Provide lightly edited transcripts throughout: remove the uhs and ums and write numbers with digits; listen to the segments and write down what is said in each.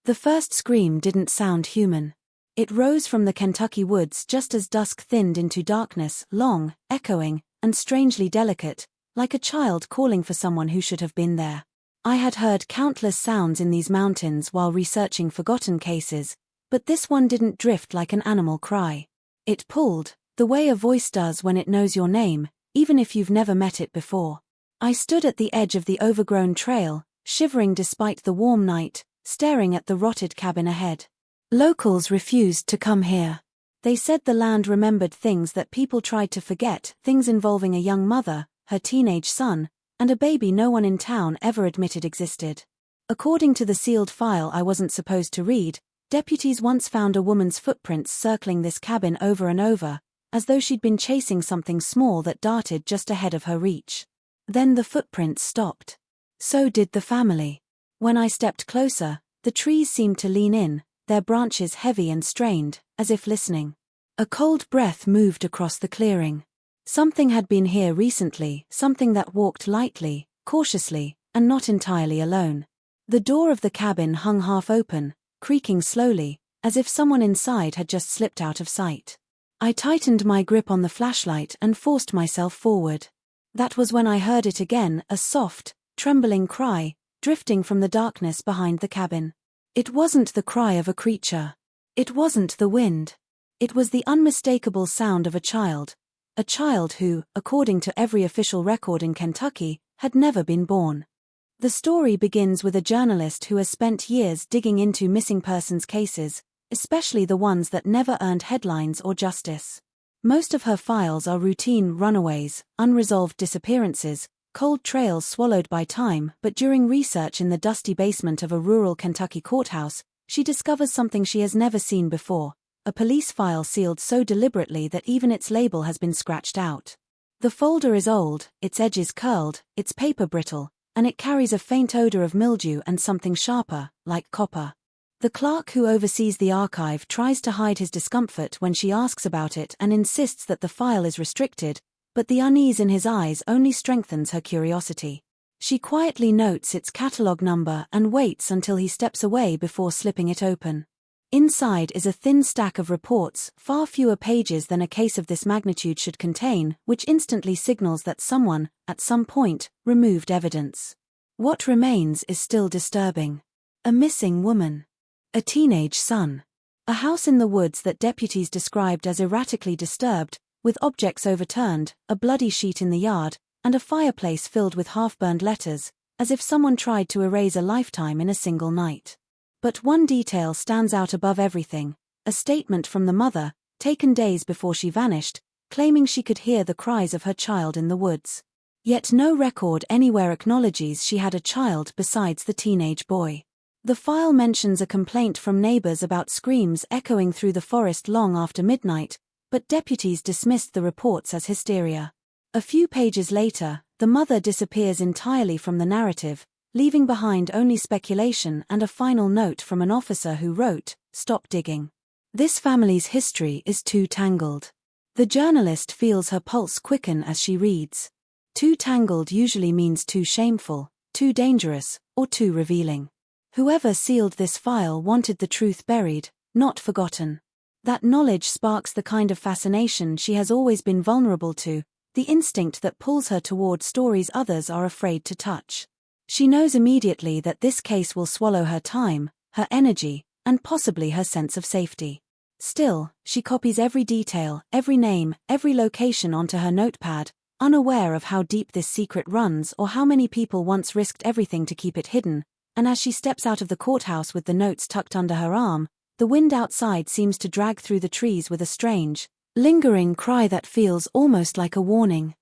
The first scream didn't sound human. It rose from the Kentucky woods just as dusk thinned into darkness, long, echoing, and strangely delicate, like a child calling for someone who should have been there. I had heard countless sounds in these mountains while researching forgotten cases, but this one didn't drift like an animal cry. It pulled, the way a voice does when it knows your name, even if you've never met it before. I stood at the edge of the overgrown trail, shivering despite the warm night, staring at the rotted cabin ahead. Locals refused to come here. They said the land remembered things that people tried to forget, things involving a young mother, her teenage son, and a baby no one in town ever admitted existed. According to the sealed file I wasn't supposed to read, deputies once found a woman's footprints circling this cabin over and over, as though she'd been chasing something small that darted just ahead of her reach. Then the footprints stopped. So did the family. When I stepped closer, the trees seemed to lean in, their branches heavy and strained, as if listening. A cold breath moved across the clearing. Something had been here recently, something that walked lightly, cautiously, and not entirely alone. The door of the cabin hung half open, creaking slowly, as if someone inside had just slipped out of sight. I tightened my grip on the flashlight and forced myself forward. That was when I heard it again, a soft, trembling cry, drifting from the darkness behind the cabin. It wasn't the cry of a creature. It wasn't the wind. It was the unmistakable sound of a child who, according to every official record in Kentucky, had never been born. The story begins with a journalist who has spent years digging into missing persons cases, especially the ones that never earned headlines or justice. Most of her files are routine runaways, unresolved disappearances, cold trails swallowed by time, but during research in the dusty basement of a rural Kentucky courthouse, she discovers something she has never seen before, a police file sealed so deliberately that even its label has been scratched out. The folder is old, its edges curled, its paper brittle, and it carries a faint odor of mildew and something sharper, like copper. The clerk who oversees the archive tries to hide his discomfort when she asks about it and insists that the file is restricted, but the unease in his eyes only strengthens her curiosity. She quietly notes its catalog number and waits until he steps away before slipping it open. Inside is a thin stack of reports, far fewer pages than a case of this magnitude should contain, which instantly signals that someone, at some point, removed evidence. What remains is still disturbing. A missing woman. A teenage son. A house in the woods that deputies described as erratically disturbed, with objects overturned, a bloody sheet in the yard, and a fireplace filled with half-burned letters, as if someone tried to erase a lifetime in a single night. But one detail stands out above everything, a statement from the mother, taken days before she vanished, claiming she could hear the cries of her child in the woods. Yet no record anywhere acknowledges she had a child besides the teenage boy. The file mentions a complaint from neighbors about screams echoing through the forest long after midnight, but deputies dismissed the reports as hysteria. A few pages later, the mother disappears entirely from the narrative, leaving behind only speculation and a final note from an officer who wrote, "Stop digging. This family's history is too tangled." The journalist feels her pulse quicken as she reads. Too tangled usually means too shameful, too dangerous, or too revealing. Whoever sealed this file wanted the truth buried, not forgotten. That knowledge sparks the kind of fascination she has always been vulnerable to, the instinct that pulls her toward stories others are afraid to touch. She knows immediately that this case will swallow her time, her energy, and possibly her sense of safety. Still, she copies every detail, every name, every location onto her notepad, unaware of how deep this secret runs or how many people once risked everything to keep it hidden, and as she steps out of the courthouse with the notes tucked under her arm, the wind outside seems to drag through the trees with a strange, lingering cry that feels almost like a warning.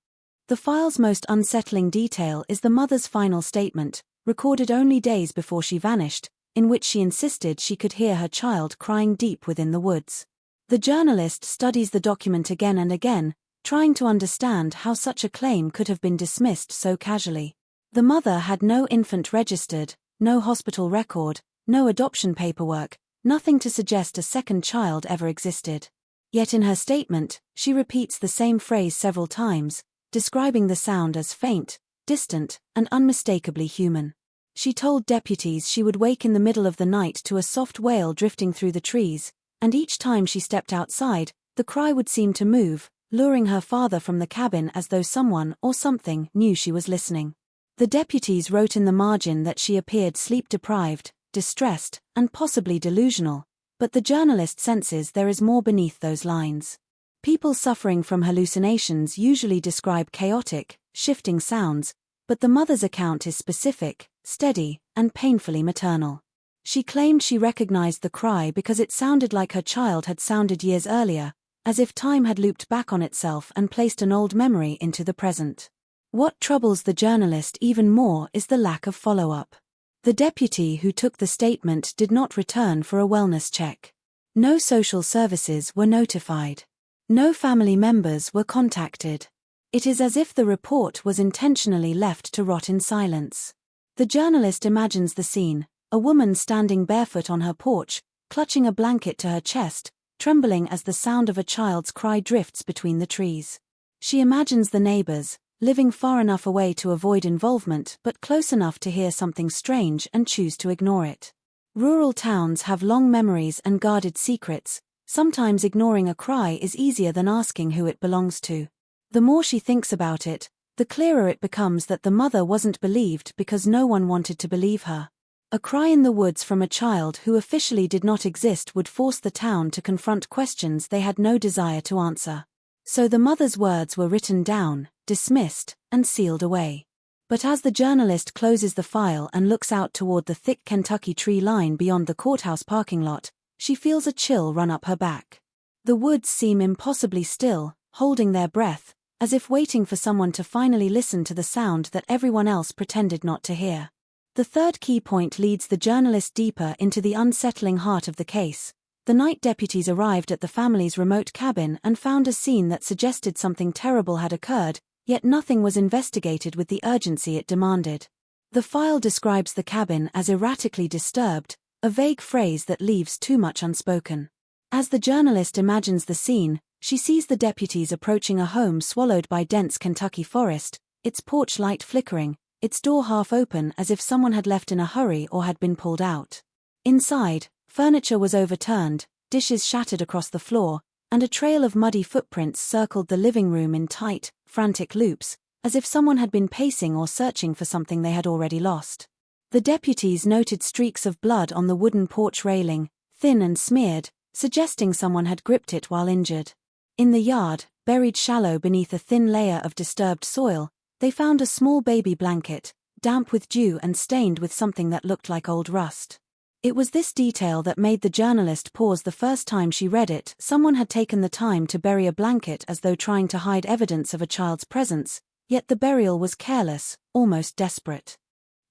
The file's most unsettling detail is the mother's final statement, recorded only days before she vanished, in which she insisted she could hear her child crying deep within the woods. The journalist studies the document again and again, trying to understand how such a claim could have been dismissed so casually. The mother had no infant registered, no hospital record, no adoption paperwork, nothing to suggest a second child ever existed. Yet in her statement, she repeats the same phrase several times, describing the sound as faint, distant, and unmistakably human. She told deputies she would wake in the middle of the night to a soft wail drifting through the trees, and each time she stepped outside, the cry would seem to move, luring her farther from the cabin as though someone or something knew she was listening. The deputies wrote in the margin that she appeared sleep-deprived, distressed, and possibly delusional, but the journalist senses there is more beneath those lines. People suffering from hallucinations usually describe chaotic, shifting sounds, but the mother's account is specific, steady, and painfully maternal. She claimed she recognized the cry because it sounded like her child had sounded years earlier, as if time had looped back on itself and placed an old memory into the present. What troubles the journalist even more is the lack of follow-up. The deputy who took the statement did not return for a wellness check. No social services were notified. No family members were contacted. It is as if the report was intentionally left to rot in silence. The journalist imagines the scene, a woman standing barefoot on her porch, clutching a blanket to her chest, trembling as the sound of a child's cry drifts between the trees. She imagines the neighbors, living far enough away to avoid involvement but close enough to hear something strange and choose to ignore it. Rural towns have long memories and guarded secrets. Sometimes ignoring a cry is easier than asking who it belongs to. The more she thinks about it, the clearer it becomes that the mother wasn't believed because no one wanted to believe her. A cry in the woods from a child who officially did not exist would force the town to confront questions they had no desire to answer. So the mother's words were written down, dismissed, and sealed away. But as the journalist closes the file and looks out toward the thick Kentucky tree line beyond the courthouse parking lot, she feels a chill run up her back. The woods seem impossibly still, holding their breath, as if waiting for someone to finally listen to the sound that everyone else pretended not to hear. The third key point leads the journalist deeper into the unsettling heart of the case. The night deputies arrived at the family's remote cabin and found a scene that suggested something terrible had occurred, yet nothing was investigated with the urgency it demanded. The file describes the cabin as erratically disturbed, a vague phrase that leaves too much unspoken. As the journalist imagines the scene, she sees the deputies approaching a home swallowed by dense Kentucky forest, its porch light flickering, its door half open as if someone had left in a hurry or had been pulled out. Inside, furniture was overturned, dishes shattered across the floor, and a trail of muddy footprints circled the living room in tight, frantic loops, as if someone had been pacing or searching for something they had already lost. The deputies noted streaks of blood on the wooden porch railing, thin and smeared, suggesting someone had gripped it while injured. In the yard, buried shallow beneath a thin layer of disturbed soil, they found a small baby blanket, damp with dew and stained with something that looked like old rust. It was this detail that made the journalist pause the first time she read it. Someone had taken the time to bury a blanket as though trying to hide evidence of a child's presence, yet the burial was careless, almost desperate.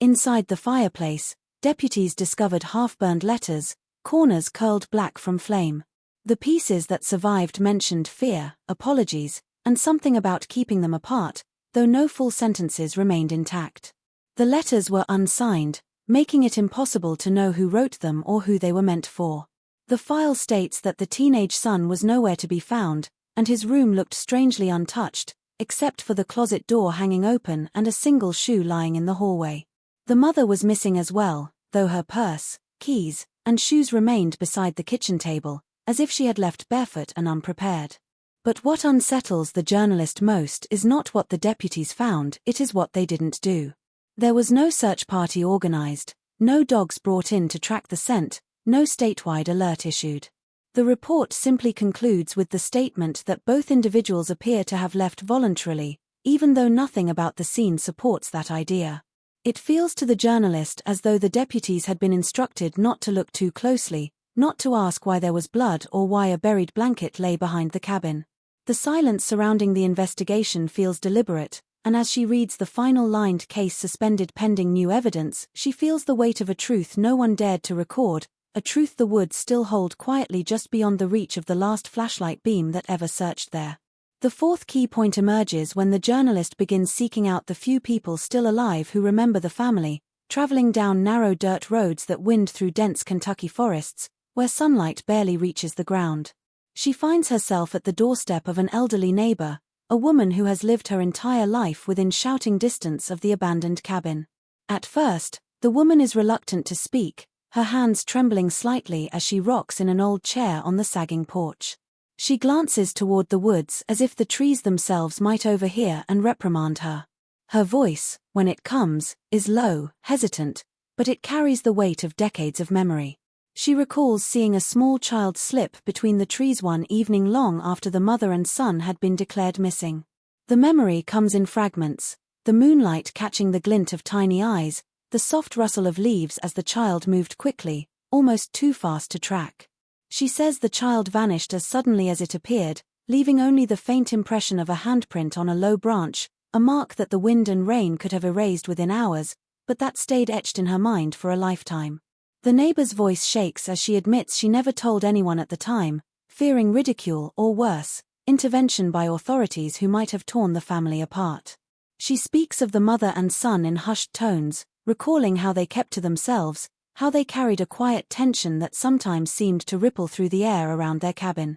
Inside the fireplace, deputies discovered half-burned letters, corners curled black from flame. The pieces that survived mentioned fear, apologies, and something about keeping them apart, though no full sentences remained intact. The letters were unsigned, making it impossible to know who wrote them or who they were meant for. The file states that the teenage son was nowhere to be found, and his room looked strangely untouched, except for the closet door hanging open and a single shoe lying in the hallway. The mother was missing as well, though her purse, keys, and shoes remained beside the kitchen table, as if she had left barefoot and unprepared. But what unsettles the journalist most is not what the deputies found, it is what they didn't do. There was no search party organized, no dogs brought in to track the scent, no statewide alert issued. The report simply concludes with the statement that both individuals appear to have left voluntarily, even though nothing about the scene supports that idea. It feels to the journalist as though the deputies had been instructed not to look too closely, not to ask why there was blood or why a buried blanket lay behind the cabin. The silence surrounding the investigation feels deliberate, and as she reads the final lined case suspended pending new evidence, she feels the weight of a truth no one dared to record, a truth the woods still hold quietly just beyond the reach of the last flashlight beam that ever searched there. The fourth key point emerges when the journalist begins seeking out the few people still alive who remember the family, traveling down narrow dirt roads that wind through dense Kentucky forests, where sunlight barely reaches the ground. She finds herself at the doorstep of an elderly neighbor, a woman who has lived her entire life within shouting distance of the abandoned cabin. At first, The woman is reluctant to speak, her hands trembling slightly as she rocks in an old chair on the sagging porch. She glances toward the woods as if the trees themselves might overhear and reprimand her. Her voice, when it comes, is low, hesitant, but it carries the weight of decades of memory. She recalls seeing a small child slip between the trees one evening long after the mother and son had been declared missing. The memory comes in fragments, the moonlight catching the glint of tiny eyes, the soft rustle of leaves as the child moved quickly, almost too fast to track. She says the child vanished as suddenly as it appeared, leaving only the faint impression of a handprint on a low branch, a mark that the wind and rain could have erased within hours, but that stayed etched in her mind for a lifetime. The neighbor's voice shakes as she admits she never told anyone at the time, fearing ridicule or worse, intervention by authorities who might have torn the family apart. She speaks of the mother and son in hushed tones, recalling how they kept to themselves, how they carried a quiet tension that sometimes seemed to ripple through the air around their cabin.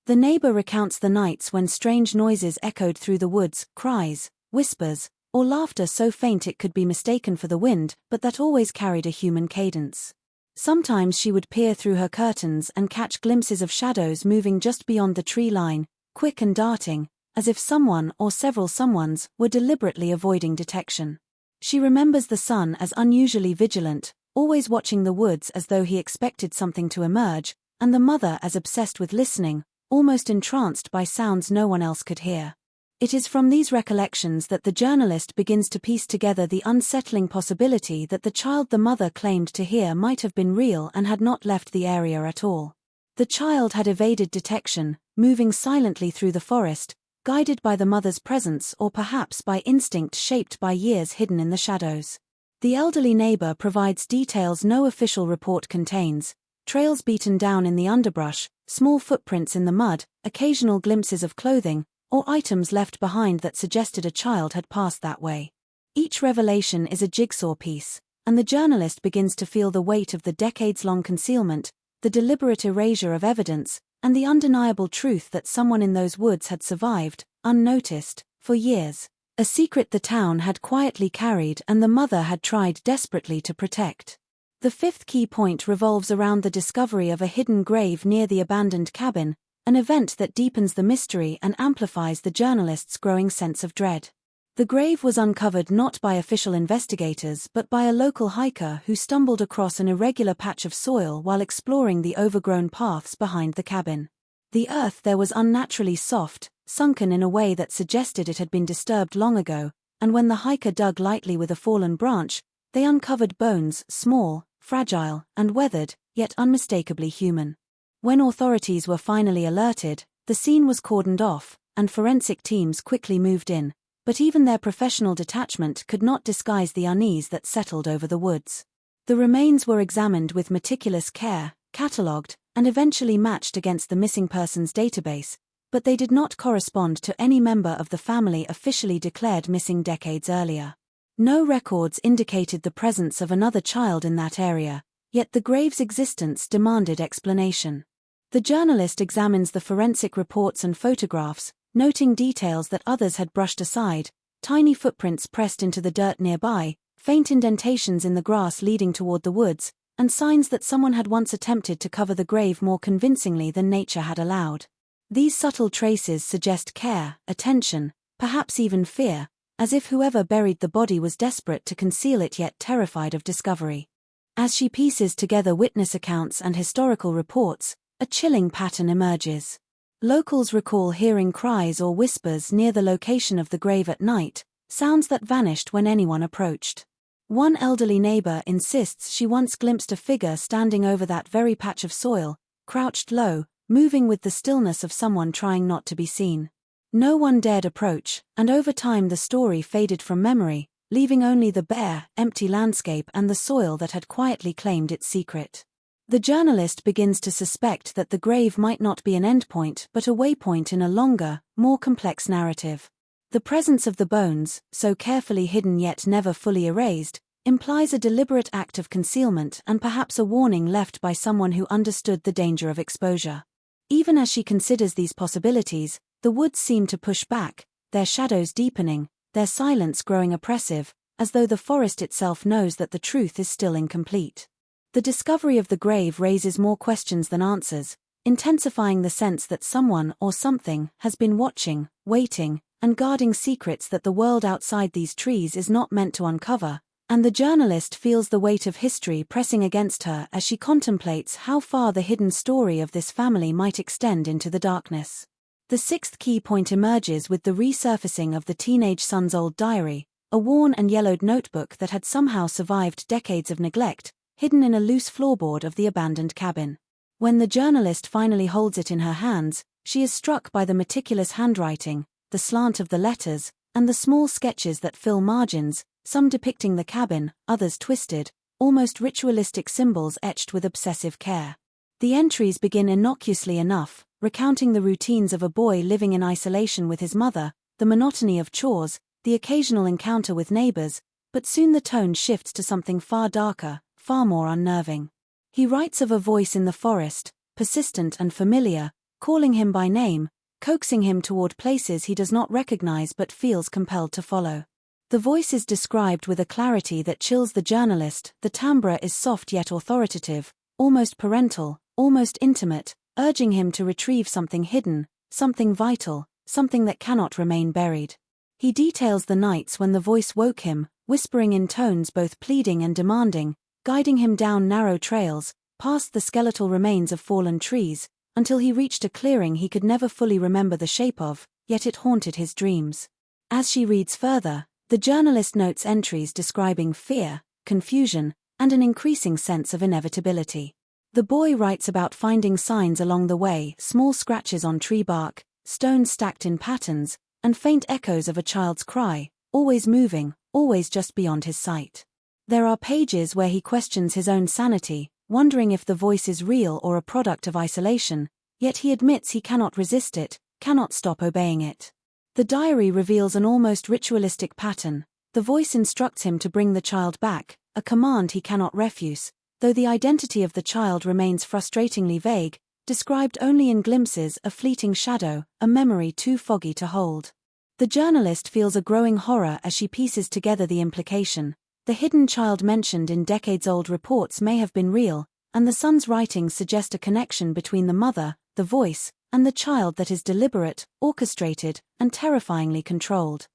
The neighbor recounts the nights when strange noises echoed through the woods, cries, whispers, or laughter so faint it could be mistaken for the wind, but that always carried a human cadence. Sometimes she would peer through her curtains and catch glimpses of shadows moving just beyond the tree line, quick and darting, as if someone or several someones were deliberately avoiding detection. She remembers the son as unusually vigilant, always watching the woods as though he expected something to emerge, and the mother as obsessed with listening, almost entranced by sounds no one else could hear. It is from these recollections that the journalist begins to piece together the unsettling possibility that the child the mother claimed to hear might have been real and had not left the area at all. The child had evaded detection, moving silently through the forest, guided by the mother's presence or perhaps by instinct shaped by years hidden in the shadows. The elderly neighbor provides details no official report contains: trails beaten down in the underbrush, small footprints in the mud, occasional glimpses of clothing, or items left behind that suggested a child had passed that way. Each revelation is a jigsaw piece, and the journalist begins to feel the weight of the decades-long concealment, the deliberate erasure of evidence, and the undeniable truth that someone in those woods had survived, unnoticed, for years. A secret the town had quietly carried and the mother had tried desperately to protect. The fifth key point revolves around the discovery of a hidden grave near the abandoned cabin, an event that deepens the mystery and amplifies the journalist's growing sense of dread. The grave was uncovered not by official investigators but by a local hiker who stumbled across an irregular patch of soil while exploring the overgrown paths behind the cabin. The earth there was unnaturally soft, sunken in a way that suggested it had been disturbed long ago, and when the hiker dug lightly with a fallen branch, they uncovered bones, small, fragile, and weathered, yet unmistakably human. When authorities were finally alerted, the scene was cordoned off, and forensic teams quickly moved in, but even their professional detachment could not disguise the unease that settled over the woods. The remains were examined with meticulous care, catalogued, and eventually matched against the missing persons database, but they did not correspond to any member of the family officially declared missing decades earlier. No records indicated the presence of another child in that area, yet the grave's existence demanded explanation. The journalist examines the forensic reports and photographs, noting details that others had brushed aside: tiny footprints pressed into the dirt nearby, faint indentations in the grass leading toward the woods, and signs that someone had once attempted to cover the grave more convincingly than nature had allowed. These subtle traces suggest care, attention, perhaps even fear, as if whoever buried the body was desperate to conceal it yet terrified of discovery. As she pieces together witness accounts and historical reports, a chilling pattern emerges. Locals recall hearing cries or whispers near the location of the grave at night, sounds that vanished when anyone approached. One elderly neighbor insists she once glimpsed a figure standing over that very patch of soil, crouched low, moving with the stillness of someone trying not to be seen. No one dared approach, and over time the story faded from memory, leaving only the bare, empty landscape and the soil that had quietly claimed its secret. The journalist begins to suspect that the grave might not be an endpoint but a waypoint in a longer, more complex narrative. The presence of the bones, so carefully hidden yet never fully erased, implies a deliberate act of concealment and perhaps a warning left by someone who understood the danger of exposure. Even as she considers these possibilities, the woods seem to push back, their shadows deepening, their silence growing oppressive, as though the forest itself knows that the truth is still incomplete. The discovery of the grave raises more questions than answers, intensifying the sense that someone or something has been watching, waiting, and guarding secrets that the world outside these trees is not meant to uncover, and the journalist feels the weight of history pressing against her as she contemplates how far the hidden story of this family might extend into the darkness. The sixth key point emerges with the resurfacing of the teenage son's old diary, a worn and yellowed notebook that had somehow survived decades of neglect, hidden in a loose floorboard of the abandoned cabin. When the journalist finally holds it in her hands, she is struck by the meticulous handwriting, the slant of the letters, and the small sketches that fill margins, some depicting the cabin, others twisted, almost ritualistic symbols etched with obsessive care. The entries begin innocuously enough, recounting the routines of a boy living in isolation with his mother, the monotony of chores, the occasional encounter with neighbors, but soon the tone shifts to something far darker, far more unnerving. He writes of a voice in the forest, persistent and familiar, calling him by name, coaxing him toward places he does not recognize but feels compelled to follow. The voice is described with a clarity that chills the journalist. The timbre is soft yet authoritative, almost parental, almost intimate, urging him to retrieve something hidden, something vital, something that cannot remain buried. He details the nights when the voice woke him, whispering in tones both pleading and demanding, guiding him down narrow trails, past the skeletal remains of fallen trees, until he reached a clearing he could never fully remember the shape of, yet it haunted his dreams. As she reads further, the journalist notes entries describing fear, confusion, and an increasing sense of inevitability. The boy writes about finding signs along the way, small scratches on tree bark, stones stacked in patterns, and faint echoes of a child's cry, always moving, always just beyond his sight. There are pages where he questions his own sanity, wondering if the voice is real or a product of isolation, yet he admits he cannot resist it, cannot stop obeying it. The diary reveals an almost ritualistic pattern. The voice instructs him to bring the child back, a command he cannot refuse, though the identity of the child remains frustratingly vague, described only in glimpses, a fleeting shadow, a memory too foggy to hold. The journalist feels a growing horror as she pieces together the implication. The hidden child mentioned in decades-old reports may have been real, and the son's writings suggest a connection between the mother, the voice, and the child that is deliberate, orchestrated, and terrifyingly controlled.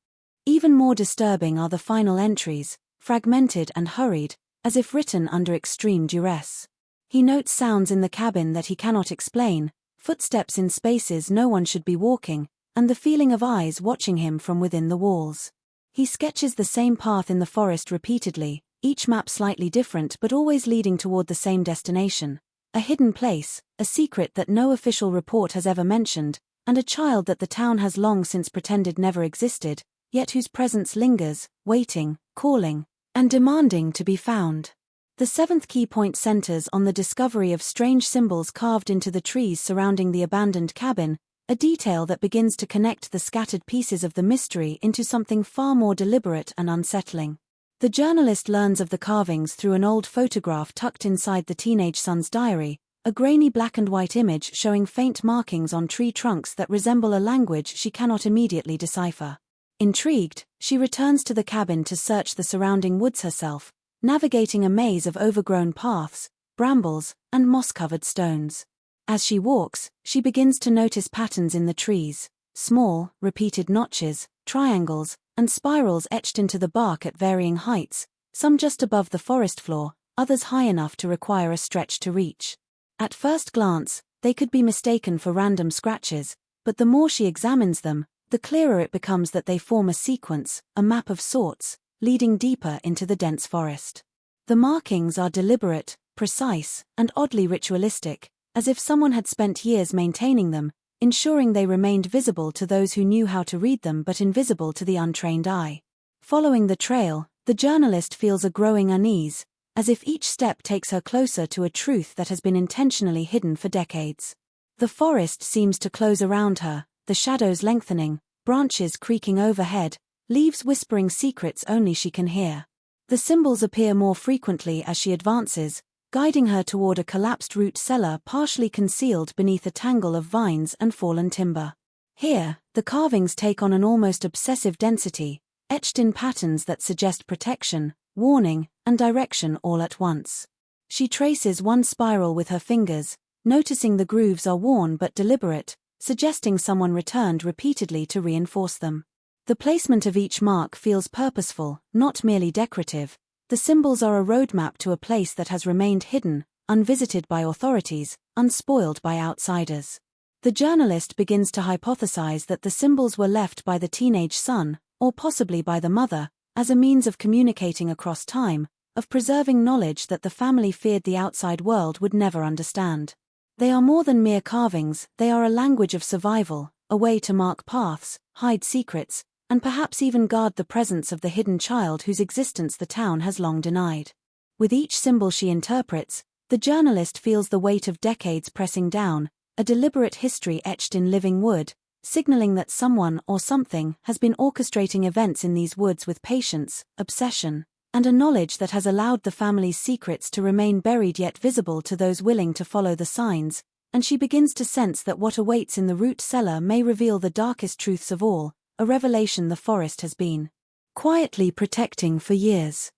Even more disturbing are the final entries, fragmented and hurried, as if written under extreme duress. He notes sounds in the cabin that he cannot explain, footsteps in spaces no one should be walking, and the feeling of eyes watching him from within the walls. He sketches the same path in the forest repeatedly, each map slightly different but always leading toward the same destination. A hidden place, a secret that no official report has ever mentioned, and a child that the town has long since pretended never existed, yet whose presence lingers, waiting, calling, and demanding to be found. The seventh key point centers on the discovery of strange symbols carved into the trees surrounding the abandoned cabin, a detail that begins to connect the scattered pieces of the mystery into something far more deliberate and unsettling. The journalist learns of the carvings through an old photograph tucked inside the teenage son's diary, a grainy black and white image showing faint markings on tree trunks that resemble a language she cannot immediately decipher. Intrigued, she returns to the cabin to search the surrounding woods herself, navigating a maze of overgrown paths, brambles, and moss-covered stones. As she walks, she begins to notice patterns in the trees, small, repeated notches, triangles, and spirals etched into the bark at varying heights, some just above the forest floor, others high enough to require a stretch to reach. At first glance, they could be mistaken for random scratches, but the more she examines them, the clearer it becomes that they form a sequence, a map of sorts, leading deeper into the dense forest. The markings are deliberate, precise, and oddly ritualistic, as if someone had spent years maintaining them, ensuring they remained visible to those who knew how to read them but invisible to the untrained eye. Following the trail, the journalist feels a growing unease, as if each step takes her closer to a truth that has been intentionally hidden for decades. The forest seems to close around her, the shadows lengthening, branches creaking overhead, leaves whispering secrets only she can hear. The symbols appear more frequently as she advances, guiding her toward a collapsed root cellar partially concealed beneath a tangle of vines and fallen timber. Here, the carvings take on an almost obsessive density, etched in patterns that suggest protection, warning, and direction all at once. She traces one spiral with her fingers, noticing the grooves are worn but deliberate, suggesting someone returned repeatedly to reinforce them. The placement of each mark feels purposeful, not merely decorative. The symbols are a roadmap to a place that has remained hidden, unvisited by authorities, unspoiled by outsiders. The journalist begins to hypothesize that the symbols were left by the teenage son, or possibly by the mother, as a means of communicating across time, of preserving knowledge that the family feared the outside world would never understand. They are more than mere carvings, they are a language of survival, a way to mark paths, hide secrets, and perhaps even guard the presence of the hidden child whose existence the town has long denied. With each symbol she interprets, the journalist feels the weight of decades pressing down, a deliberate history etched in living wood, signaling that someone or something has been orchestrating events in these woods with patience, obsession, and a knowledge that has allowed the family's secrets to remain buried yet visible to those willing to follow the signs, and she begins to sense that what awaits in the root cellar may reveal the darkest truths of all, a revelation the forest has been quietly protecting for years.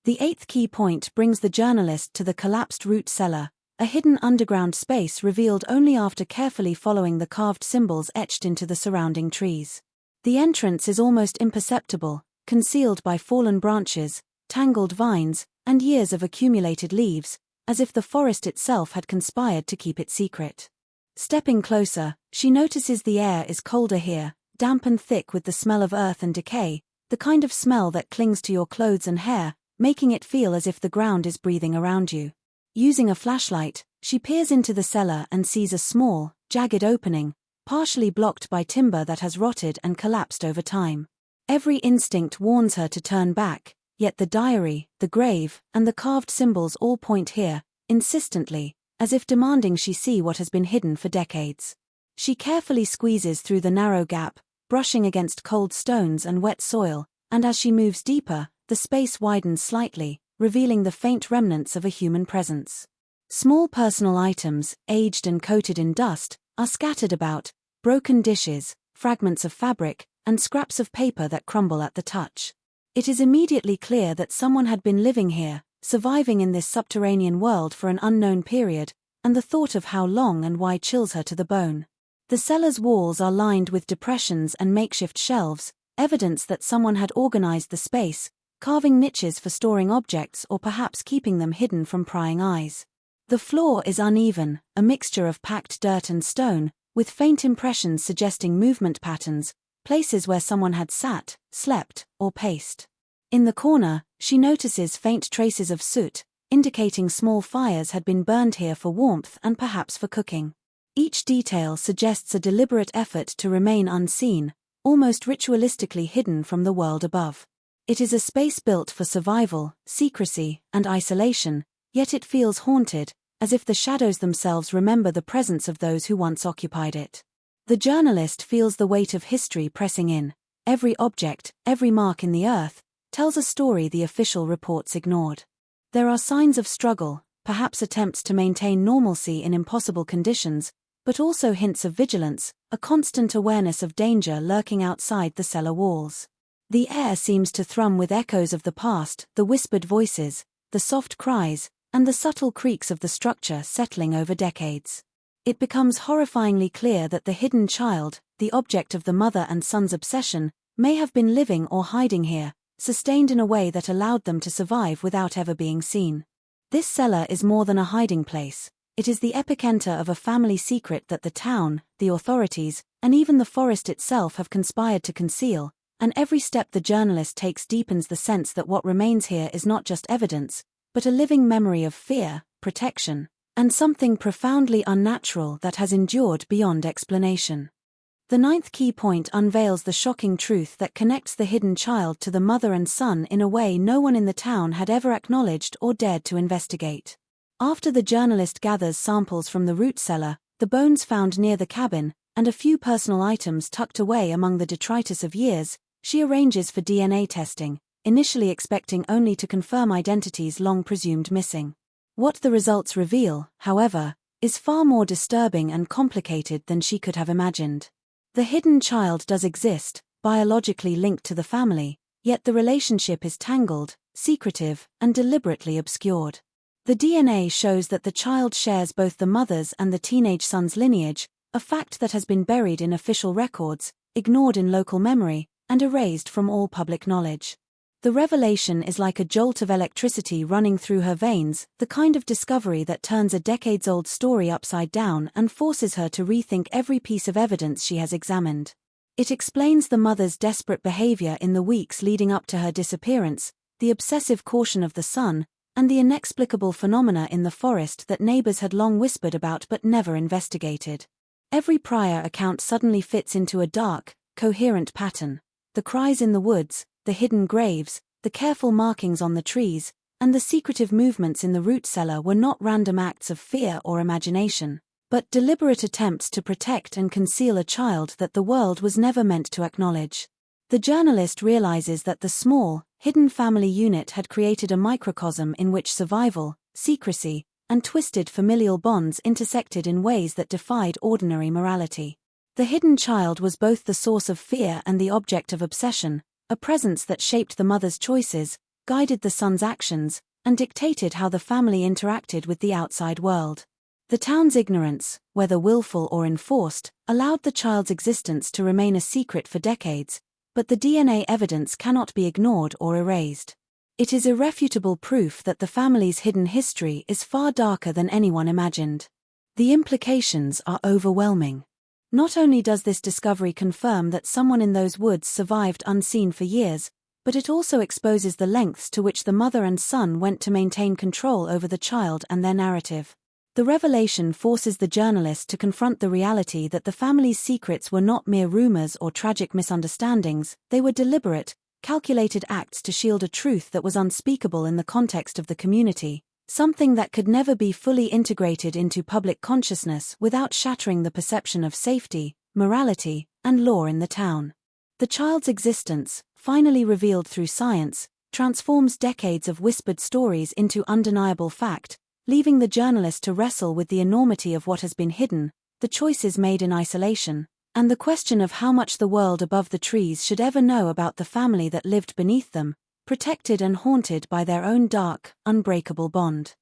The eighth key point brings the journalist to the collapsed root cellar, a hidden underground space revealed only after carefully following the carved symbols etched into the surrounding trees. The entrance is almost imperceptible, concealed by fallen branches, tangled vines, and years of accumulated leaves, as if the forest itself had conspired to keep it secret. Stepping closer, she notices the air is colder here, damp and thick with the smell of earth and decay, the kind of smell that clings to your clothes and hair, making it feel as if the ground is breathing around you. Using a flashlight, she peers into the cellar and sees a small, jagged opening, partially blocked by timber that has rotted and collapsed over time. Every instinct warns her to turn back, yet the diary, the grave, and the carved symbols all point here, insistently, as if demanding she see what has been hidden for decades. She carefully squeezes through the narrow gap, brushing against cold stones and wet soil, and as she moves deeper, the space widens slightly, revealing the faint remnants of a human presence. Small personal items, aged and coated in dust, are scattered about, broken dishes, fragments of fabric, and scraps of paper that crumble at the touch. It is immediately clear that someone had been living here, surviving in this subterranean world for an unknown period, and the thought of how long and why chills her to the bone. The cellar's walls are lined with depressions and makeshift shelves, evidence that someone had organized the space, carving niches for storing objects or perhaps keeping them hidden from prying eyes. The floor is uneven, a mixture of packed dirt and stone, with faint impressions suggesting movement patterns, places where someone had sat, slept, or paced. In the corner, she notices faint traces of soot, indicating small fires had been burned here for warmth and perhaps for cooking. Each detail suggests a deliberate effort to remain unseen, almost ritualistically hidden from the world above. It is a space built for survival, secrecy, and isolation, yet it feels haunted, as if the shadows themselves remember the presence of those who once occupied it. The journalist feels the weight of history pressing in. Every object, every mark in the earth, tells a story the official reports ignored. There are signs of struggle, perhaps attempts to maintain normalcy in impossible conditions, but also hints of vigilance, a constant awareness of danger lurking outside the cellar walls. The air seems to thrum with echoes of the past, the whispered voices, the soft cries, and the subtle creaks of the structure settling over decades. It becomes horrifyingly clear that the hidden child, the object of the mother and son's obsession, may have been living or hiding here, sustained in a way that allowed them to survive without ever being seen. This cellar is more than a hiding place. It is the epicenter of a family secret that the town, the authorities, and even the forest itself have conspired to conceal, and every step the journalist takes deepens the sense that what remains here is not just evidence, but a living memory of fear, protection, and something profoundly unnatural that has endured beyond explanation. The ninth key point unveils the shocking truth that connects the hidden child to the mother and son in a way no one in the town had ever acknowledged or dared to investigate. After the journalist gathers samples from the root cellar, the bones found near the cabin, and a few personal items tucked away among the detritus of years, she arranges for DNA testing, initially expecting only to confirm identities long presumed missing. What the results reveal, however, is far more disturbing and complicated than she could have imagined. The hidden child does exist, biologically linked to the family, Yet the relationship is tangled, secretive, and deliberately obscured. The DNA shows that the child shares both the mother's and the teenage son's lineage, a fact that has been buried in official records, ignored in local memory, and erased from all public knowledge. The revelation is like a jolt of electricity running through her veins, the kind of discovery that turns a decades-old story upside down and forces her to rethink every piece of evidence she has examined. It explains the mother's desperate behavior in the weeks leading up to her disappearance, the obsessive caution of the son, and the inexplicable phenomena in the forest that neighbors had long whispered about but never investigated. Every prior account suddenly fits into a dark, coherent pattern. The cries in the woods, the hidden graves, the careful markings on the trees, and the secretive movements in the root cellar were not random acts of fear or imagination, but deliberate attempts to protect and conceal a child that the world was never meant to acknowledge. The journalist realizes that the small, hidden family unit had created a microcosm in which survival, secrecy, and twisted familial bonds intersected in ways that defied ordinary morality. The hidden child was both the source of fear and the object of obsession, a presence that shaped the mother's choices, guided the son's actions, and dictated how the family interacted with the outside world. The town's ignorance, whether willful or enforced, allowed the child's existence to remain a secret for decades, but the DNA evidence cannot be ignored or erased. It is irrefutable proof that the family's hidden history is far darker than anyone imagined. The implications are overwhelming. Not only does this discovery confirm that someone in those woods survived unseen for years, but it also exposes the lengths to which the mother and son went to maintain control over the child and their narrative. The revelation forces the journalist to confront the reality that the family's secrets were not mere rumors or tragic misunderstandings, they were deliberate, calculated acts to shield a truth that was unspeakable in the context of the community, something that could never be fully integrated into public consciousness without shattering the perception of safety, morality, and law in the town. The child's existence, finally revealed through science, transforms decades of whispered stories into undeniable fact, leaving the journalist to wrestle with the enormity of what has been hidden, the choices made in isolation, and the question of how much the world above the trees should ever know about the family that lived beneath them, protected and haunted by their own dark, unbreakable bond.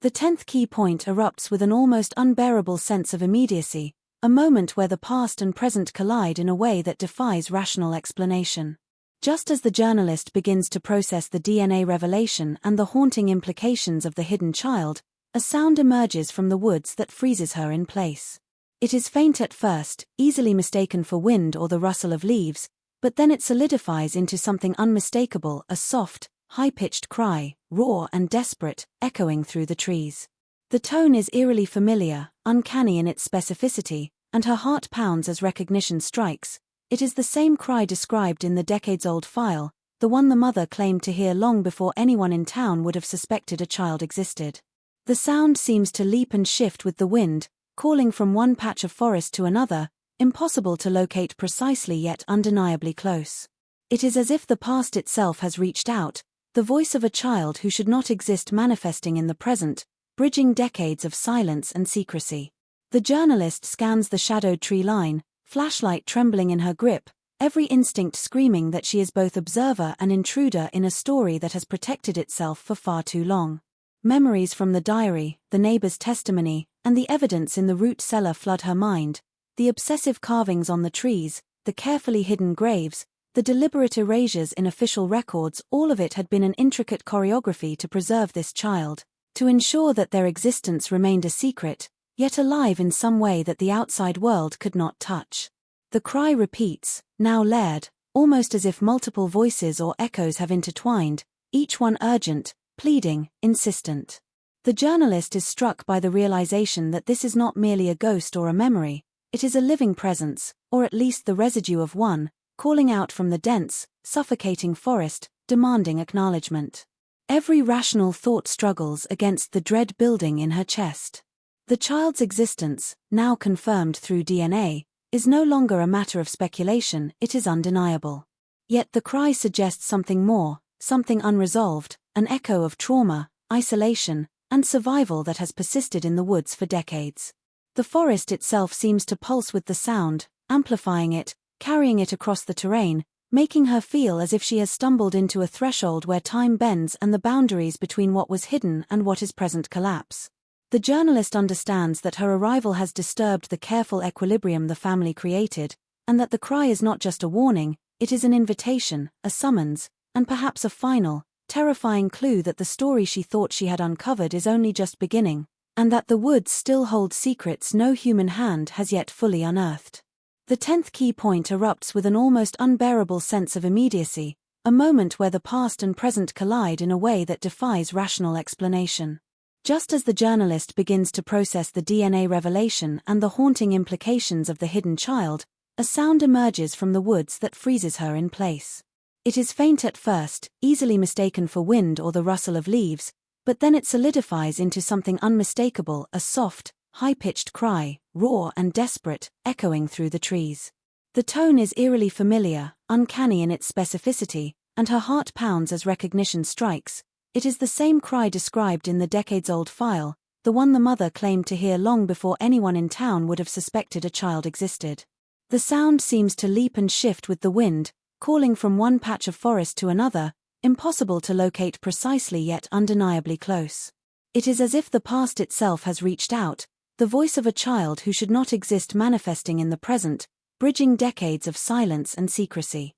The 10th key point erupts with an almost unbearable sense of immediacy, a moment where the past and present collide in a way that defies rational explanation. Just as the journalist begins to process the DNA revelation and the haunting implications of the hidden child, a sound emerges from the woods that freezes her in place. It is faint at first, easily mistaken for wind or the rustle of leaves, but then it solidifies into something unmistakable, a soft, high-pitched cry, raw and desperate, echoing through the trees. The tone is eerily familiar, uncanny in its specificity, and her heart pounds as recognition strikes. It is the same cry described in the decades-old file, the one the mother claimed to hear long before anyone in town would have suspected a child existed. The sound seems to leap and shift with the wind, calling from one patch of forest to another, impossible to locate precisely yet undeniably close. It is as if the past itself has reached out, the voice of a child who should not exist manifesting in the present, bridging decades of silence and secrecy. The journalist scans the shadowed tree line, flashlight trembling in her grip, every instinct screaming that she is both observer and intruder in a story that has protected itself for far too long. Memories from the diary, the neighbor's testimony, and the evidence in the root cellar flood her mind. The obsessive carvings on the trees, the carefully hidden graves, the deliberate erasures in official records, all of it had been an intricate choreography to preserve this child, to ensure that their existence remained a secret, yet alive in some way that the outside world could not touch. The cry repeats, now layered, almost as if multiple voices or echoes have intertwined, each one urgent, pleading, insistent. The journalist is struck by the realization that this is not merely a ghost or a memory, it is a living presence, or at least the residue of one, calling out from the dense, suffocating forest, demanding acknowledgement. Every rational thought struggles against the dread building in her chest. The child's existence, now confirmed through DNA, is no longer a matter of speculation, it is undeniable. Yet the cry suggests something more, something unresolved, an echo of trauma, isolation, and survival that has persisted in the woods for decades. The forest itself seems to pulse with the sound, amplifying it, carrying it across the terrain, making her feel as if she has stumbled into a threshold where time bends and the boundaries between what was hidden and what is present collapse. The journalist understands that her arrival has disturbed the careful equilibrium the family created, and that the cry is not just a warning, it is an invitation, a summons, and perhaps a final, terrifying clue that the story she thought she had uncovered is only just beginning, and that the woods still hold secrets no human hand has yet fully unearthed. The 10th key point erupts with an almost unbearable sense of immediacy, a moment where the past and present collide in a way that defies rational explanation. Just as the journalist begins to process the DNA revelation and the haunting implications of the hidden child, a sound emerges from the woods that freezes her in place. It is faint at first, easily mistaken for wind or the rustle of leaves, but then it solidifies into something unmistakable, a soft, high-pitched cry, raw and desperate, echoing through the trees. The tone is eerily familiar, uncanny in its specificity, and her heart pounds as recognition strikes. It is the same cry described in the decades-old file, the one the mother claimed to hear long before anyone in town would have suspected a child existed. The sound seems to leap and shift with the wind, calling from one patch of forest to another, impossible to locate precisely yet undeniably close. It is as if the past itself has reached out, the voice of a child who should not exist manifesting in the present, bridging decades of silence and secrecy.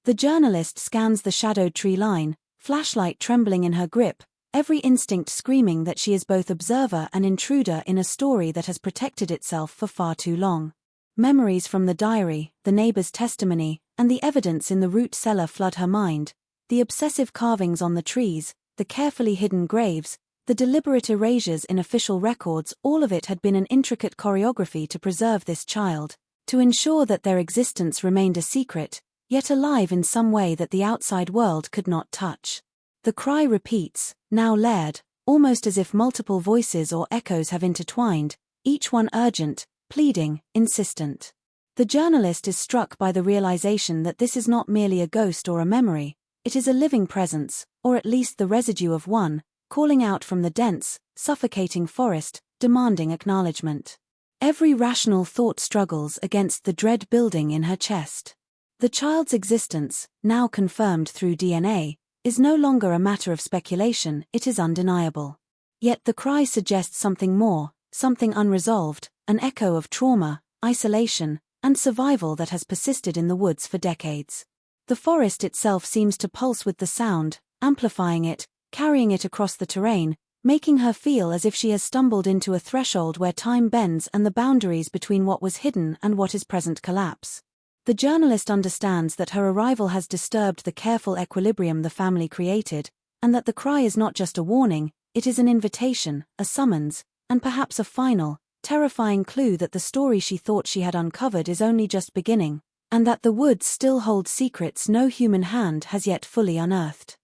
The journalist scans the shadowed tree line, flashlight trembling in her grip, every instinct screaming that she is both observer and intruder in a story that has protected itself for far too long. Memories from the diary, the neighbor's testimony, and the evidence in the root cellar flood her mind. The obsessive carvings on the trees, the carefully hidden graves, the deliberate erasures in official records, all of it had been an intricate choreography to preserve this child, to ensure that their existence remained a secret, yet alive in some way that the outside world could not touch. The cry repeats, now layered, almost as if multiple voices or echoes have intertwined, each one urgent, pleading, insistent. The journalist is struck by the realization that this is not merely a ghost or a memory, it is a living presence, or at least the residue of one, calling out from the dense, suffocating forest, demanding acknowledgement. Every rational thought struggles against the dread building in her chest. The child's existence, now confirmed through DNA, is no longer a matter of speculation, it is undeniable. Yet the cry suggests something more, something unresolved, an echo of trauma, isolation, and survival that has persisted in the woods for decades. The forest itself seems to pulse with the sound, amplifying it, carrying it across the terrain, making her feel as if she has stumbled into a threshold where time bends and the boundaries between what was hidden and what is present collapse. The journalist understands that her arrival has disturbed the careful equilibrium the family created, and that the cry is not just a warning, it is an invitation, a summons, and perhaps a final, terrifying clue that the story she thought she had uncovered is only just beginning, and that the woods still hold secrets no human hand has yet fully unearthed.